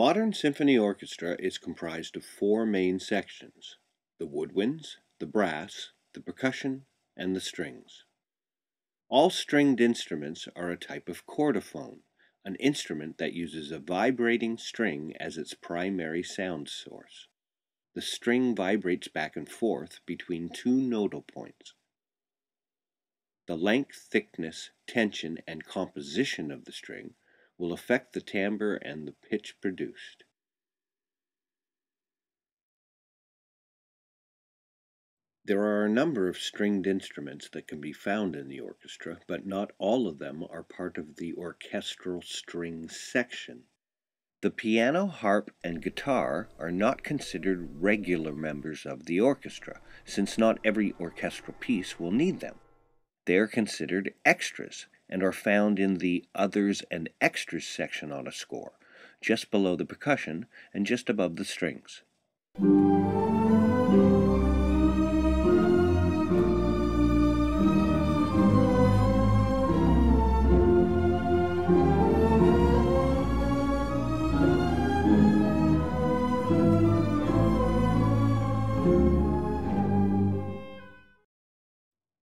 modern symphony orchestra is comprised of four main sections: the woodwinds, the brass, the percussion, and the strings. All stringed instruments are a type of chordophone, an instrument that uses a vibrating string as its primary sound source. The string vibrates back and forth between two nodal points. The length, thickness, tension, and composition of the string will affect the timbre and the pitch produced. There are a number of stringed instruments that can be found in the orchestra, but not all of them are part of the orchestral strings section. The piano, harp, and guitar are not considered regular members of the orchestra, since not every orchestral piece will need them. They are considered extras and are found in the Others and Extras section on a score, just below the percussion and just above the strings.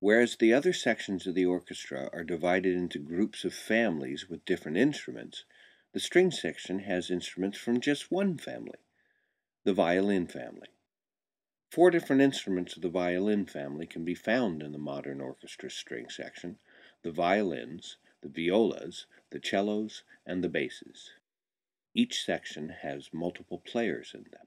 Whereas the other sections of the orchestra are divided into groups of families with different instruments, the string section has instruments from just one family, the violin family. 4 different instruments of the violin family can be found in the modern orchestra string section: the violins, the violas, the cellos, and the basses. Each section has multiple players in them.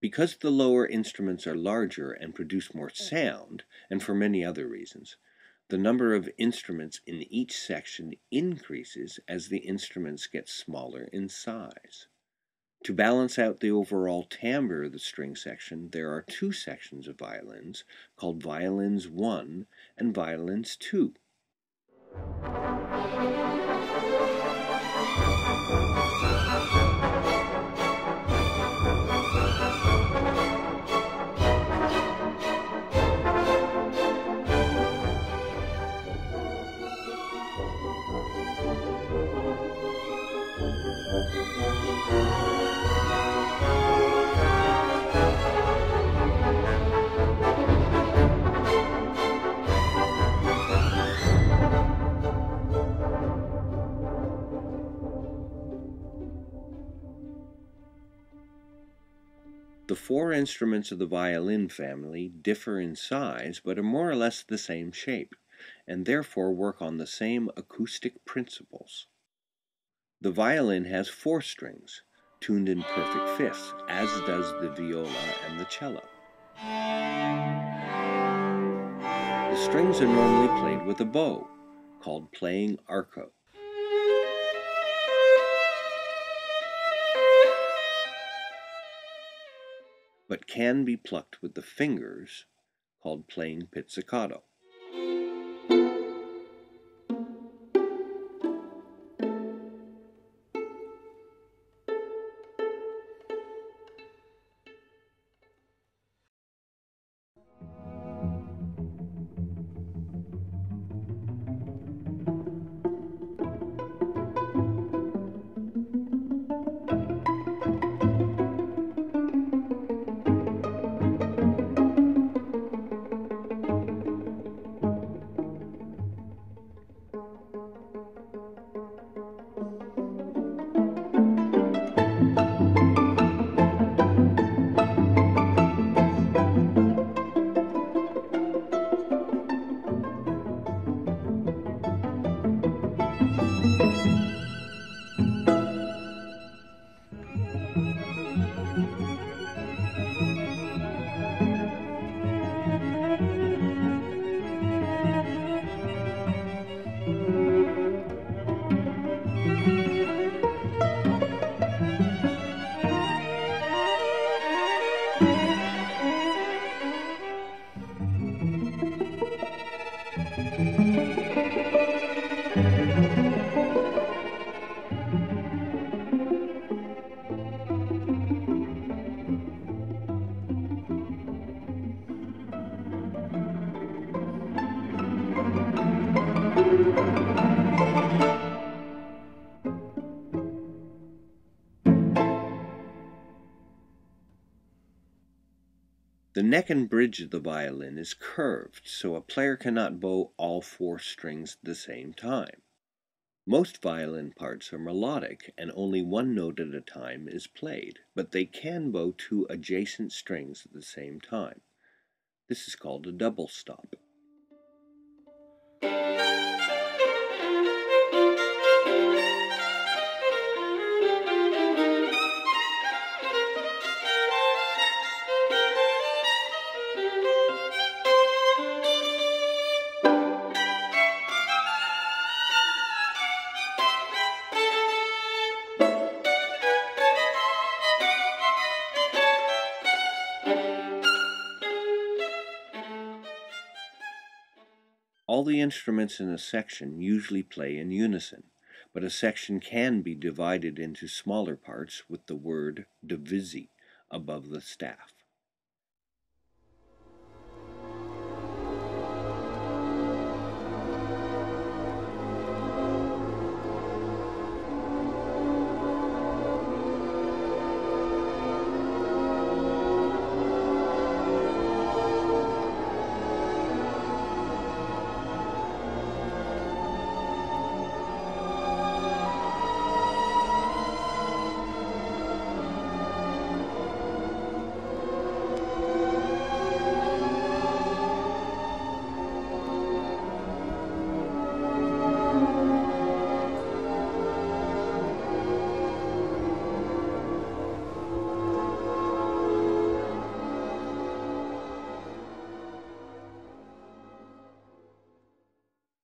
Because the lower instruments are larger and produce more sound, and for many other reasons, the number of instruments in each section increases as the instruments get smaller in size. To balance out the overall timbre of the string section, there are 2 sections of violins called violins 1 and violins 2. The 4 instruments of the violin family differ in size but are more or less the same shape, and therefore work on the same acoustic principles. The violin has 4 strings, tuned in perfect fifths, as does the viola and the cello. The strings are normally played with a bow, called playing arco. But can be plucked with the fingers, called playing pizzicato. The neck and bridge of the violin is curved, so a player cannot bow all 4 strings at the same time. Most violin parts are melodic, and only one note at a time is played, but they can bow 2 adjacent strings at the same time. This is called a double stop. All the instruments in a section usually play in unison, but a section can be divided into smaller parts with the word divisi above the staff.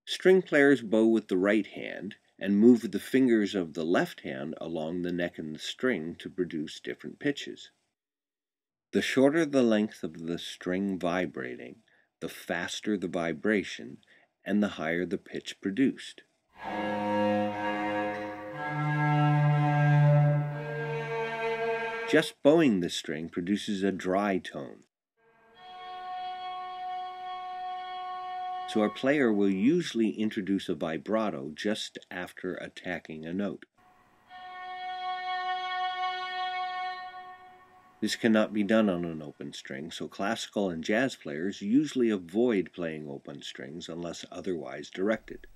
String players bow with the right hand and move the fingers of the left hand along the neck and the string to produce different pitches. The shorter the length of the string vibrating, the faster the vibration and the higher the pitch produced. Just bowing the string produces a dry tone. So our player will usually introduce a vibrato just after attacking a note. This cannot be done on an open string, so classical and jazz players usually avoid playing open strings unless otherwise directed.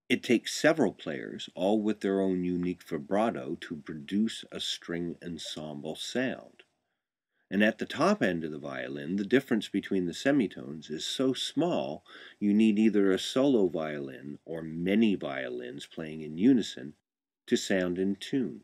It takes several players, all with their own unique vibrato, to produce a string ensemble sound. And at the top end of the violin, the difference between the semitones is so small you need either a solo violin or many violins playing in unison to sound in tune.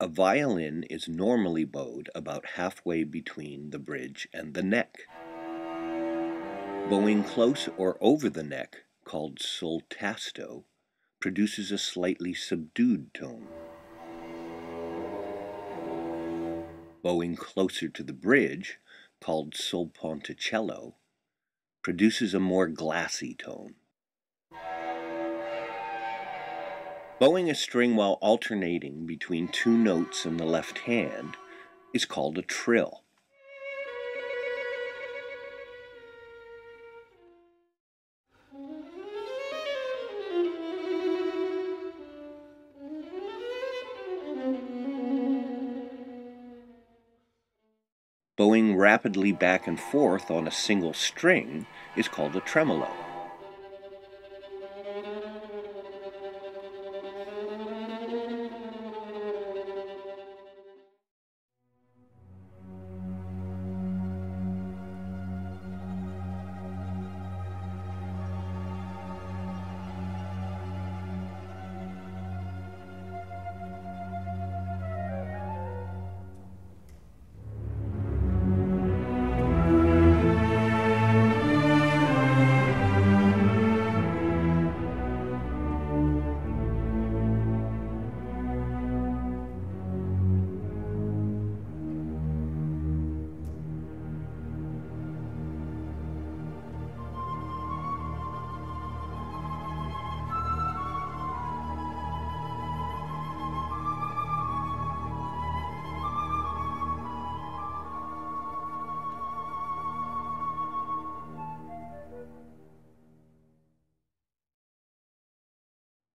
A violin is normally bowed about halfway between the bridge and the neck. Bowing close or over the neck, called soltasto, produces a slightly subdued tone. Bowing closer to the bridge, called sul ponticello, produces a more glassy tone. Bowing a string while alternating between two notes in the left hand is called a trill. Bowing rapidly back and forth on a single string is called a tremolo.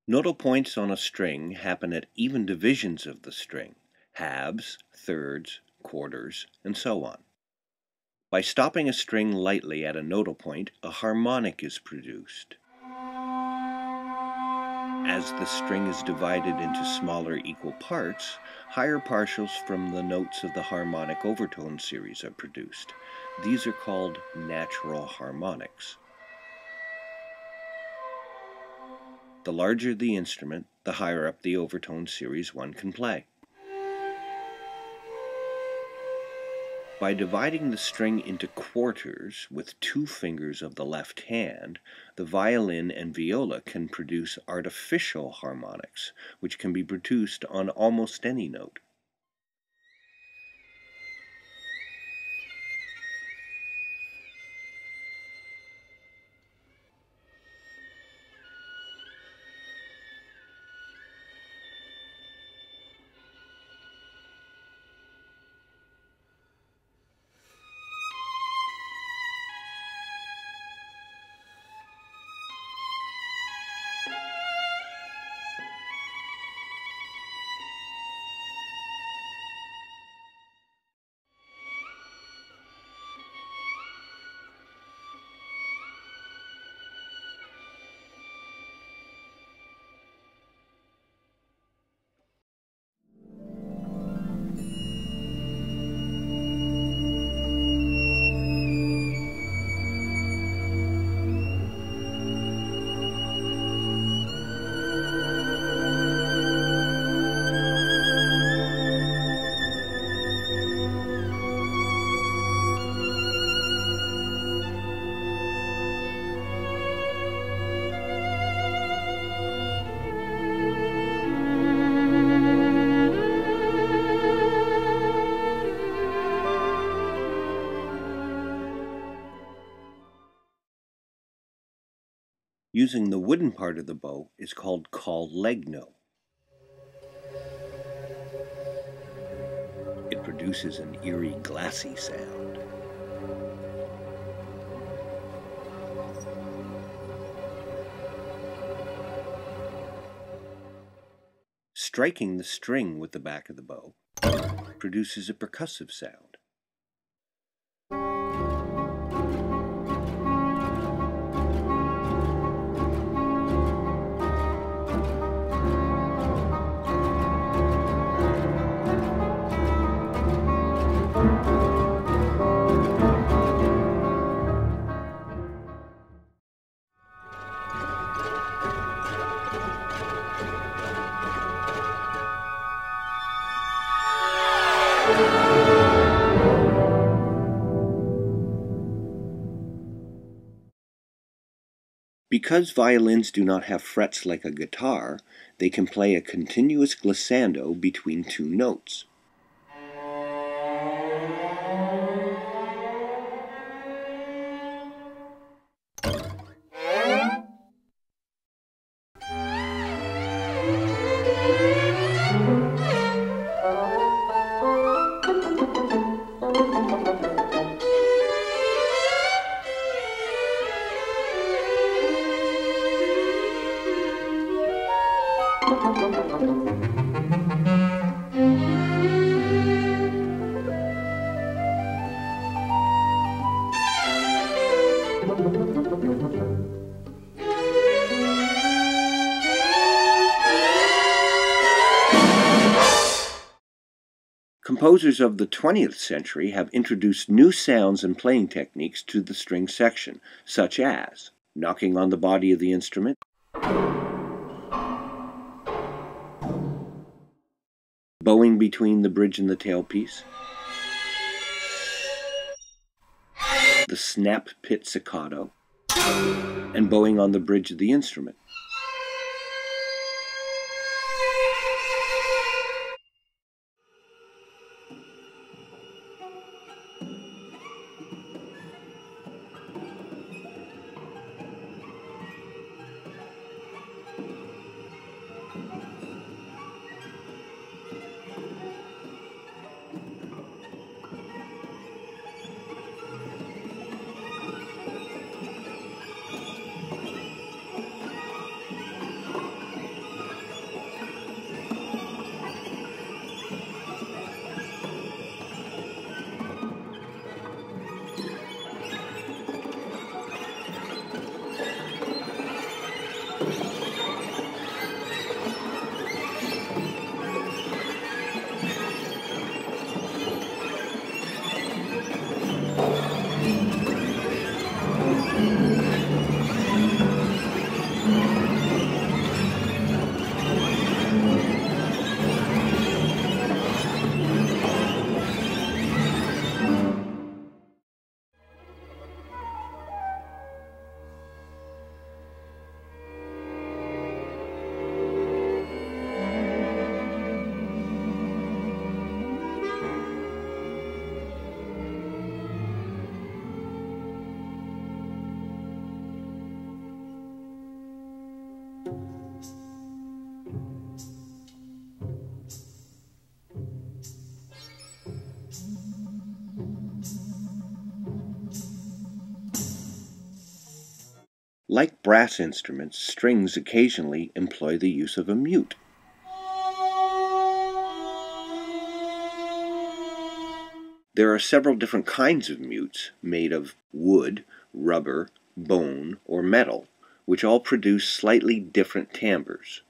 Nodal points on a string happen at even divisions of the string, halves, thirds, quarters, and so on. By stopping a string lightly at a nodal point, a harmonic is produced. As the string is divided into smaller equal parts, higher partials from the notes of the harmonic overtone series are produced. These are called natural harmonics. The larger the instrument, the higher up the overtone series one can play. By dividing the string into quarters with two fingers of the left hand, the violin and viola can produce artificial harmonics, which can be produced on almost any note. Using the wooden part of the bow is called call legno. It produces an eerie, glassy sound. Striking the string with the back of the bow produces a percussive sound. Because violins do not have frets like a guitar, they can play a continuous glissando between two notes. Composers of the 20th century have introduced new sounds and playing techniques to the string section, such as knocking on the body of the instrument, bowing between the bridge and the tailpiece, the snap pizzicato, and bowing on the bridge of the instrument. Like brass instruments, strings occasionally employ the use of a mute. There are several different kinds of mutes made of wood, rubber, bone, or metal, which all produce slightly different timbres.